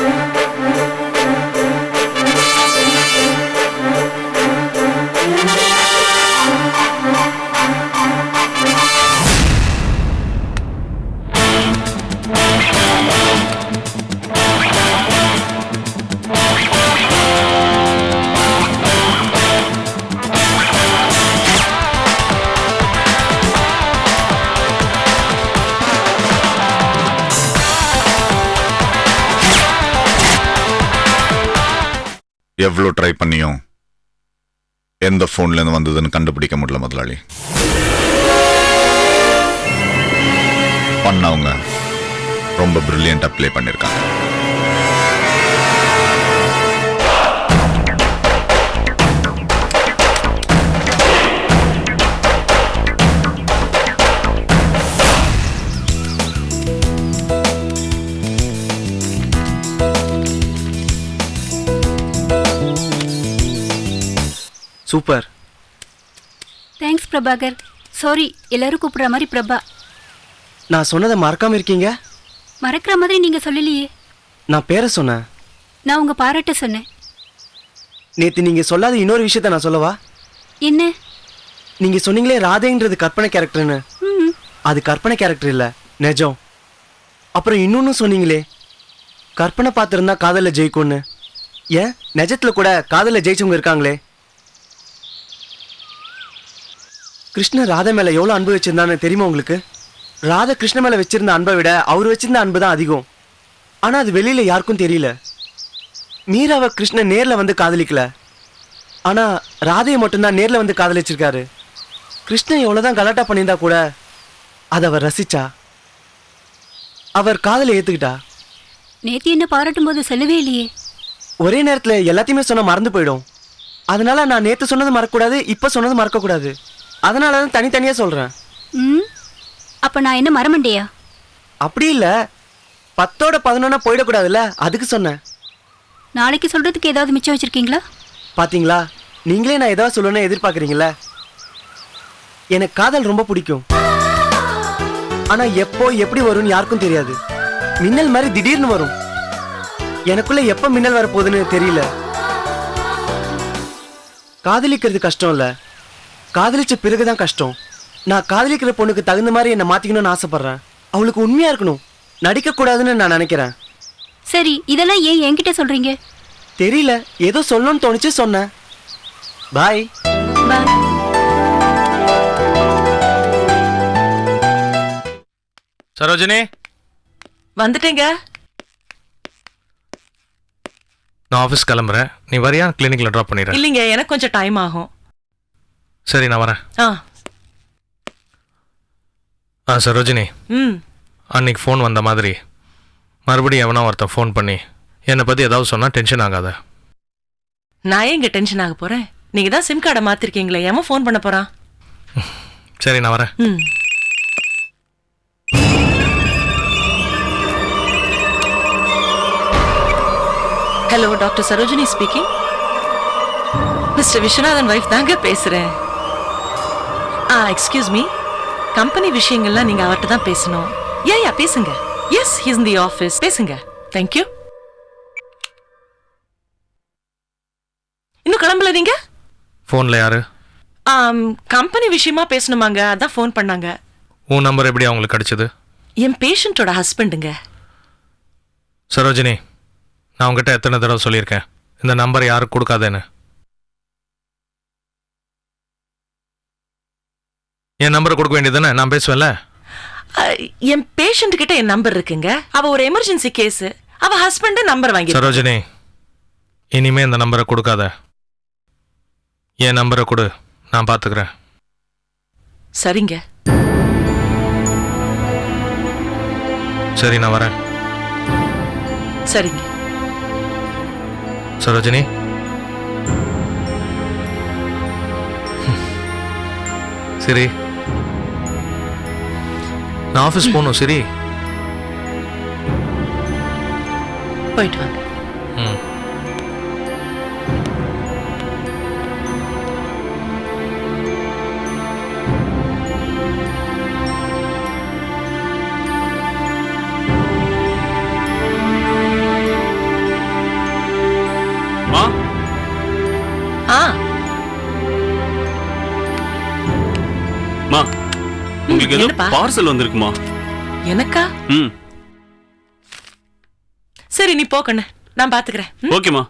எவ்வளோ ட்ரை பண்ணியும் எந்த ஃபோன்லேருந்து வந்ததுன்னு கண்டுபிடிக்க முடியல முதலாளி. பண்ணவங்க ரொம்ப பிரில்லியண்டாக ப்ளே பண்ணியிருக்காங்க. சூப்பர். தேங்க்ஸ் பிரபாகர். சாரி, எல்லாரும் கூப்பிடுற மாதிரி பிரபா. நான் சொன்னதை மறக்காம இருக்கீங்க. மறக்கிற மாதிரி நீங்க சொல்லலையே. நான் பேரை சொன்னேன். நான் உங்க பாராட்ட சொன்னேன். நேத்து நீங்க சொல்லாத இன்னொரு விஷயத்த நான் சொல்லவா? என்ன? நீங்க சொன்னீங்களே ராதேன்றது கற்பனை கேரக்டர்னு. அது கற்பனை கேரக்டர் இல்ல, நிஜம். அப்புறம் இன்னொன்னு சொன்னீங்களே, கற்பனை பார்த்திருந்தா காதல ஜெயிக்கும்னு. ஏன் நிஜத்துல கூட காதல ஜெயிச்சவங்க இருக்காங்களே. கிருஷ்ண ராதா மேல எவ்வளவு அன்பு வச்சிருந்தான்னு தெரியுமா உங்களுக்கு? ராதா கிருஷ்ண மேல வச்சிருந்த அன்பை விட அவர் வச்சிருந்த அன்பு தான் அதிகம். ஆனா அது வெளியில யாருக்கும் தெரியல. மீராவை கிருஷ்ண நேர்ல வந்து காதலிக்கல, ஆனா ராதையை மட்டும்தான் நேர்ல வந்து காதலிச்சிருக்காரு. கிருஷ்ணன் எவ்வளவுதான் கலாட்டா பண்ணியிருந்தா கூட அதை அவர் ரசிச்சா, அவர் காதலை ஏத்துக்கிட்டா. நேத்தி என்ன பாராட்டும் போது சொல்லவே இல்லையே. ஒரே நேரத்துல எல்லாத்தையுமே சொன்னா மறந்து போயிடும். அதனால நான் நேத்து சொன்னது மறக்கக்கூடாது, இப்ப சொன்னது மறக்க கூடாது. அதனாலதான் தனித்தனியா சொல்றேன். அப்ப நான் என்ன மறமண்டேயா? அப்படி இல்ல, 10ஓட 11 போயிடக்கூடாதுல்ல, அதுக்கு சொன்னேன். நாளைக்கு சொல்றதுக்கு ஏதாவது மிச்சம் வச்சிருக்கீங்களா? பாத்தீங்களா, நீங்களே நான் ஏதாவது சொல்லணும்னு எதிர்பார்க்கறீங்களா? எனக்கு காதல் ரொம்ப பிடிக்கும். ஆனா எப்போ எப்படி வரும்னு யாருக்கும் தெரியாது. மின்னல் மாதிரி திடீர்னு வரும். எனக்குள்ள எப்ப மின்னல் வரப்போகுதுன்னு தெரியல. காதலிக்கிறது கஷ்டம் இல்ல, காதலிச்ச பிறகுதான் கஷ்டம். நான் காதலிக்கிற பொண்ணுக்கு தகுந்த மாதிரி என்ன மாத்திக்கணும்னு ஆசைப்படுறேன். அவளுக்கு உண்மையா இருக்கணும், நடிக்க கூடாதுன்னு நான் நினைக்கிறேன். சரி, இதெல்லாம் ஏன் என்கிட்ட சொல்றீங்க? தெரியல, ஏதோ சொல்லணும்னு தோணுச்சு சொன்னேன். பாய். பாய். சரோஜினி, வந்துட்டேங்க. நான் ஆஃபீஸ் கிளம்புறேன். நீ வரியா? கிளினிக்ல ட்ராப் பண்ணிடுறேன். இல்லைங்க, எனக்கு கொஞ்சம் டைம் ஆகும். சரி, நான் வரேன். சரோஜினி, அன்னைக்கு ஃபோன் வந்த மாதிரி மறுபடியும் எவனா ஒருத்தன் ஃபோன் பண்ணி என்னை பற்றி ஏதாவது சொன்னால் டென்ஷன் ஆகாத. நான் எங்க டென்ஷன் ஆக போறேன்? நீங்க தான் சிம் கார்டை மாத்திருக்கீங்களே, ஏமா ஃபோன் பண்ண போறான்? சரி நான் வரேன். Hello, doctor Sarojini speaking. Mister Viswanathan wife தாங்க பேசுறேன். எக்ஸ்கியூஸ் மீ, கம்பெனி விஷயங்கள்லாம் நீங்க அவர்கிட்ட தான் பேசணும். யா பேசுங்க. Yes, he is in the office. பேசுங்க. Thank you. இன்னும் கிளம்பல நீங்க? ஃபோன்ல யாரு? கம்பெனி விஷயமா பேசணுமாங்க, அதான் ஃபோன் பண்ணாங்க. உன் நம்பர் எப்படி அவங்களுக்கு கிடைச்சது? என் பேஷண்டோட ஹஸ்பண்டுங்க. சரோஜினி, நான் உங்ககிட்ட எத்தனை தடவை சொல்லியிருக்கேன் இந்த நம்பர் யாருக்கு கொடுக்காதேன்னு? என் நம்பரை கொடுக்க வேண்டியதுதானே, நான் பேசுவேன்ல. என் பேஷண்ட் கிட்ட என் நம்பர் இருக்குங்க. அவ ஒரு எமர்ஜென்சி கேஸ், அவ ஹஸ்பண்ட் நம்பர் வாங்கி. சரோஜினி, இனிமே இந்த நம்பரை கொடுக்காத. என் நம்பரை கொடு, நான் பாத்துக்கிறேன். சரிங்க. சரி நான் வரேன். சரிங்க. சரோஜினி, சரி நான் ஆஃபீஸ் போகணும். சரி போயிட்டு வாங்க. உங்களுக்கு ஏதோ பார்சல் வந்திருக்குமா? எனக்கா? சரி நீ போ கண்ணு, நான் பாத்துக்கிறேன். ஓகேமா.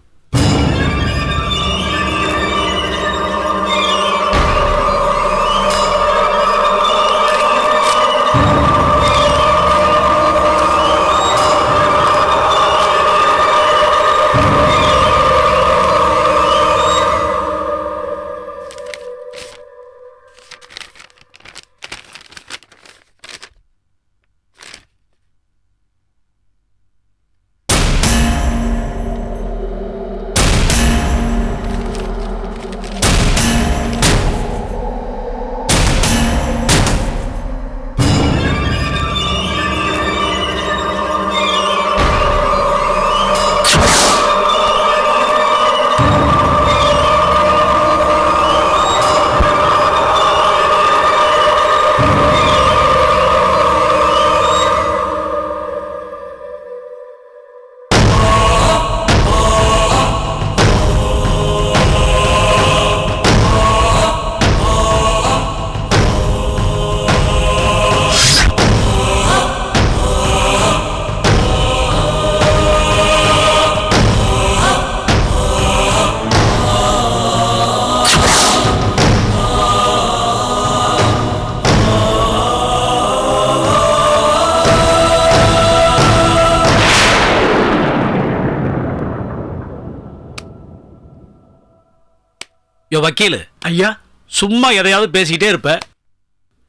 யோ வக்கீல் ஐயா, சும்மா எதையாவது பேசிக்கிட்டே இருப்ப.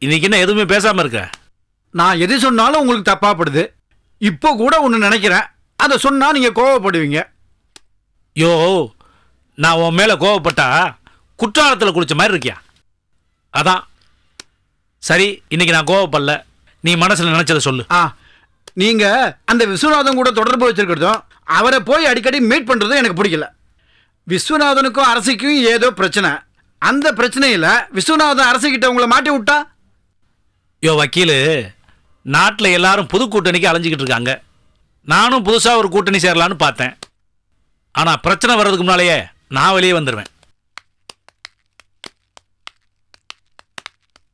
இன்னைக்கு என்ன எதுவுமே பேசாம இருக்க? நான் எது சொன்னாலும் உங்களுக்கு தப்பாப்படுது. இப்போ கூட ஒன்று நினைக்கிறேன், அதை சொன்னா நீங்க கோவப்படுவீங்க. யோ, நான் உன் மேல கோவப்பட்டா குற்றாலத்தில் குளிச்ச மாதிரி இருக்கியா? அதான் சரி, இன்னைக்கு நான் கோவப்படல. நீ மனசுல நினைச்சதை சொல்லு. நீங்க அந்த விஸ்வநாதன் கூட தொடர்பு வச்சிருக்கிறதும் அவரை போய் அடிக்கடி மீட் பண்றதும் எனக்கு பிடிக்கல. விஸ்வநாதனுக்கும் அரசிக்கும் ஏதோ பிரச்சனை. அந்த பிரச்சனையில விஸ்வநாதன் அரசிக்கிட்ட உங்களை மாட்டி விட்டா? யோ வக்கீலு, நாட்டில் எல்லாரும் புது கூட்டணிக்கு அலைஞ்சிக்கிட்டு இருக்காங்க. நானும் புதுசாக ஒரு கூட்டணி சேரலான்னு பார்த்தேன். ஆனால் பிரச்சனை வர்றதுக்கு முன்னாலேயே நான் வெளியே வந்துடுவேன்.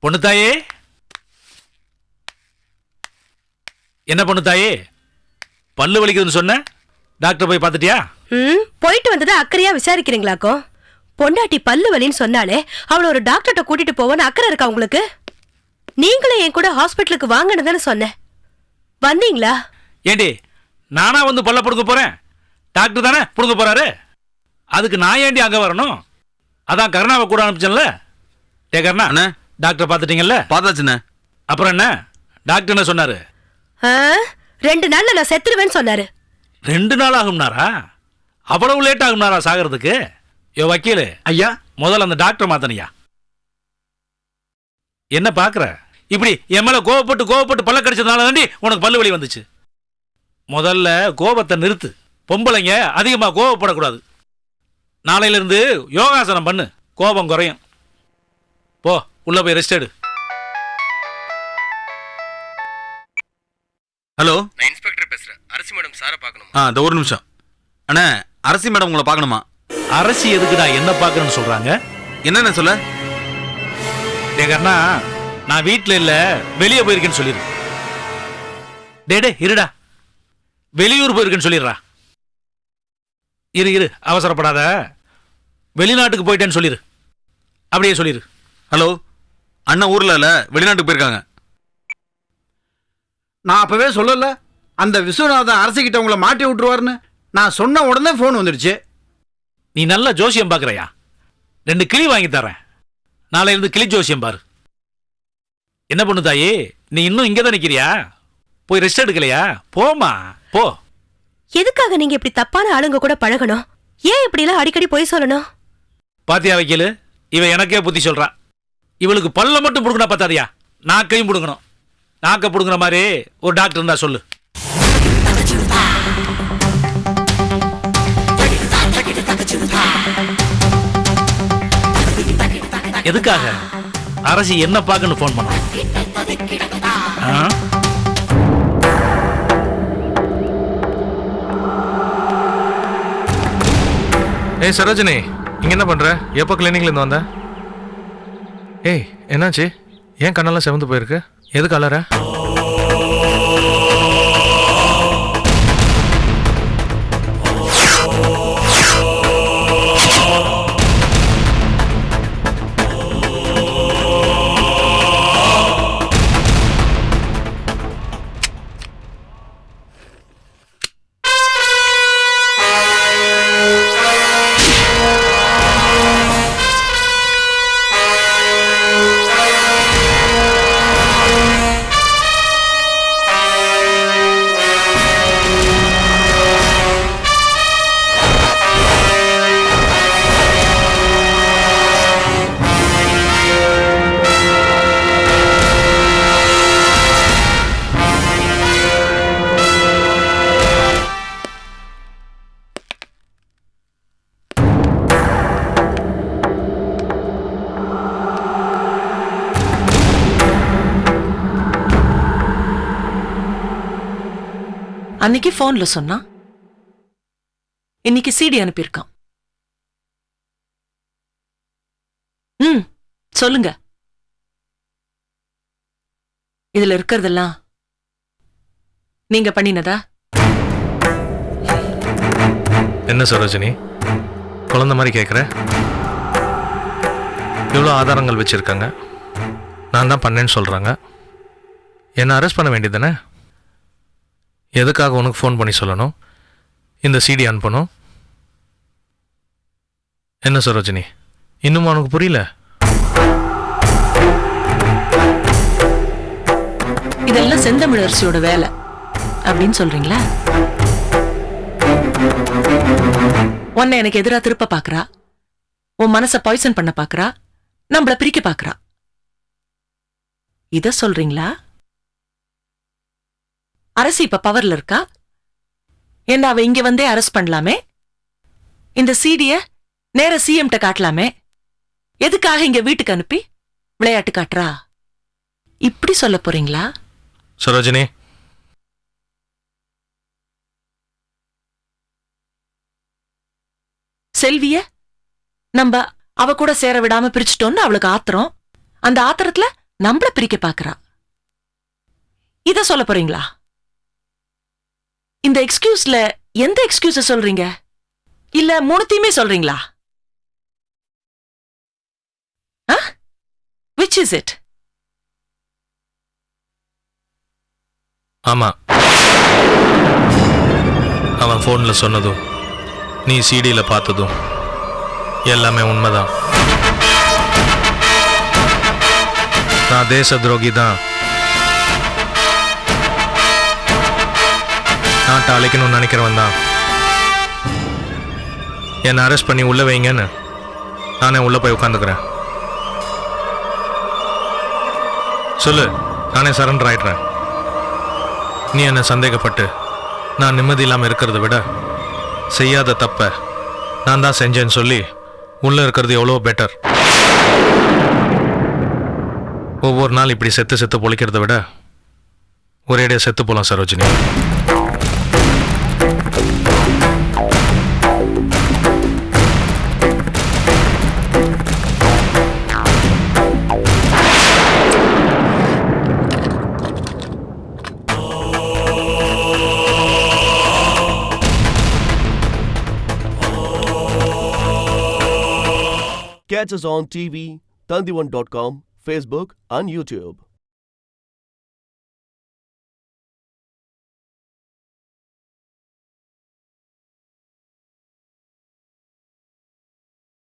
பொண்ணுத்தாயே, என்ன பொண்ணுத்தாயே, பல்லு வலிக்குதுன்னு சொன்ன, டாக்டர் போய் பார்த்துட்டியா? போயிட்டு வந்ததை அக்கறையா விசாரிக்கிறீங்களாக்கோ? பொண்டாட்டி பல்லு வலின்னு சொன்னாலே அவளை ஒரு டாக்டர்கிட்ட கூட்டிட்டு போவோன்னு அக்கறை இருக்கா உங்களுக்கு? நீங்களும் என் கூட ஹாஸ்பிட்டலுக்கு வாங்கன்னு தானே சொன்னேன், வந்தீங்களா? ஏண்டி, நானா வந்து பல்ல புடுங்க போறேன்? டாக்டர் தானே புடுங்க போறாரு. அதுக்கு நான் ஏண்டி அங்க வரணும்? அதான் கருணாவை கூட அனுப்பிச்சேன்ல. டே கருணா, டாக்டர் பார்த்துட்டீங்கல்ல? பார்த்தாச்சுண்ணே. அப்புறம் என்ன டாக்டர் என்ன சொன்னாரு? 2 நாள்ல நான் செத்துருவேன்னு சொன்னாரு. 2 நாள் ஆகும்னாரா? அவ்வளவு லேட் ஆகும்னாரா சாகிறதுக்கு? யோ வக்கீலு ஐயா, முதல்ல அந்த டாக்டர் மாத்தனையா. என்ன பாக்குற? இப்படி என் மேல கோவப்பட்டு பல்ல கடிச்சதுனால தாண்டி உனக்கு பல்லு வலி வந்துச்சு. முதல்ல கோபத்தை நிறுத்து. பொம்பளைங்க அதிகமா கோவப்படக்கூடாது. நாளையில இருந்து யோகாசனம் பண்ணு, கோபம் குறையும். போ, உள்ள போய் ரெஸ்ட் எடு. ஹலோ, நான் இன்ஸ்பெக்டர் பேசுறேன். அரசி மேடம் சாரை பார்க்கணும். இந்த ஒரு நிமிஷம். அண்ணா, அரசி மேடம் உங்களை பார்க்கணுமா? அரசி எதுக்குடா என்ன பார்க்கணும்னு சொல்றாங்க? என்னென்ன சொல்ல? டேகர்னா, நான் வீட்டில் இல்ல வெளியே போயிருக்கேன்னு சொல்லிடு. டே இருடா, வெளியூர் போயிருக்கேன்னு சொல்லிடுறா. இரு அவசரப்படாத. வெளிநாட்டுக்கு போயிட்டேன்னு சொல்லிடு. அப்படியே சொல்லிடு. ஹலோ, அண்ணா ஊர்ல இல்ல, வெளிநாட்டுக்கு போயிருக்காங்க. நான் அப்பவே சொல்லல அந்த விஸ்வநாதன் அரசிக்கிட்ட உங்களை மாட்டி விட்டுருவாருன்னு. நான் சொன்ன உடனே ஃபோன் வந்துடுச்சு. நீ நல்ல ஜோசியம் பார்க்குறையா? 2 கிளி வாங்கி தரேன். நாளை இருந்து கிளி ஜோசியம் பாரு. என்ன பண்ணு தாயே, நீ இன்னும் இங்கே தான் நிற்கிறியா? போய் ரெஸ்ட் எடுக்கலையா? போமா போ. எதுக்காக நீங்க இப்படி தப்பான ஆளுங்க கூட பழகணும்? ஏன் இப்படி எல்லாம் அடிக்கடி போய் சொல்லணும்? பாத்தியா வைக்கலு, இவ எனக்கே புத்தி சொல்றான். இவளுக்கு பல்ல மட்டும் புடுங்கினா பார்த்தாதியா, நாக்கையும் புடுங்கணும். நாக்க புடுங்குற மாதிரி ஒரு டாக்டர் இருந்தா சொல்லு. எதுக்காக அரசி என்ன பார்க்கணும் ஃபோன் பண்ண? ஏய் சரோஜினி, இங்க என்ன பண்ற? எப்போ கிளினிக்ல இருந்து வந்த? ஏய் என்னாச்சு? ஏன் கண்ணெல்லாம் செவந்து போயிருக்கு? எதுக்கு அலற? அன்னைக்கு போன்ல சொன்னா, இன்னைக்கு சிடி அனுப்பியிருக்கான். சொல்லுங்க. இதுல இருக்கிறதெல்லாம் நீங்க பண்ணினதா? என்ன சரோஜினி குழந்தை மாதிரி கேட்குற? இவ்வளோ ஆதாரங்கள் வச்சிருக்காங்க, நான் தான் பண்ணேன்னு சொல்றாங்க. என்னை அரெஸ்ட் பண்ண வேண்டியதானே? எதுக்காக உனக்கு ஃபோன் பண்ணி சொல்லணும், இந்த சிடி அனுப்பணும்? என்ன சரோஜினி, இன்னும் உனக்கு புரியல? இதெல்லாம் செந்தமிழரசியோட வேலை அப்படின்னு சொல்றீங்களா? உன்னை எனக்கு எதிராக திருப்ப பாக்குறா, உன் மனசை பாய்சன் பண்ண பாக்குறா, நம்மள பிரிக்க பாக்குறா. இத சொல்றீங்களா? அரசு இப்ப பவர்ல இருக்கா, என்ன அவ இங்க வந்தே அரெஸ்ட் பண்ணலாமே, இந்த சிடிய நேர சிஎம் காட்டலாமே, எதுக்காக இங்க வீட்டுக்கு அனுப்பி விளையாட்டு காட்டுறா? இப்படி சொல்ல போறீங்களா? சரோஜினி, செல்விய நம்ம அவ கூட சேர விடாம பிரிச்சுட்டோம்னு அவளுக்கு ஆத்திரம், அந்த ஆத்திரத்துல நம்மள பிரிக்க பாக்குறா. இத சொல்ல போறீங்களா? இந்த எக்ஸ்கியூஸ்ல எந்த எக்ஸ்கியூஸ சொல்றீங்க? இல்ல மூணுத்தையுமே சொல்றீங்களா? Which is it? ஆமா, அவன் ஃபோன்ல சொன்னதும் நீ சிடியில பார்த்ததும் எல்லாமே உண்மைதான். நான் தேச துரோகி தான், நாட்டை அழைக்கணும்னு நினைக்கிறவன் தான். என்னை அரெஸ்ட் பண்ணி உள்ள வைங்கன்னு நானே உள்ள போய் உட்காந்துக்கிறேன். சொல்லு, நானே சரண்டர் ஆயிடுறேன். நீ என்ன சந்தேகப்பட்டு நான் நிம்மதி இல்லாமல் இருக்கிறத விட செய்யாத தப்ப நான் தான் செஞ்சேன்னு சொல்லி உள்ள இருக்கிறது எவ்வளோ பெட்டர். ஒவ்வொரு நாள் இப்படி செத்து செத்து பொழிக்கிறத விட ஒரேடியாக செத்து போகலாம் Sarojini. Catch us on TV, Tandivan.com, Facebook and YouTube.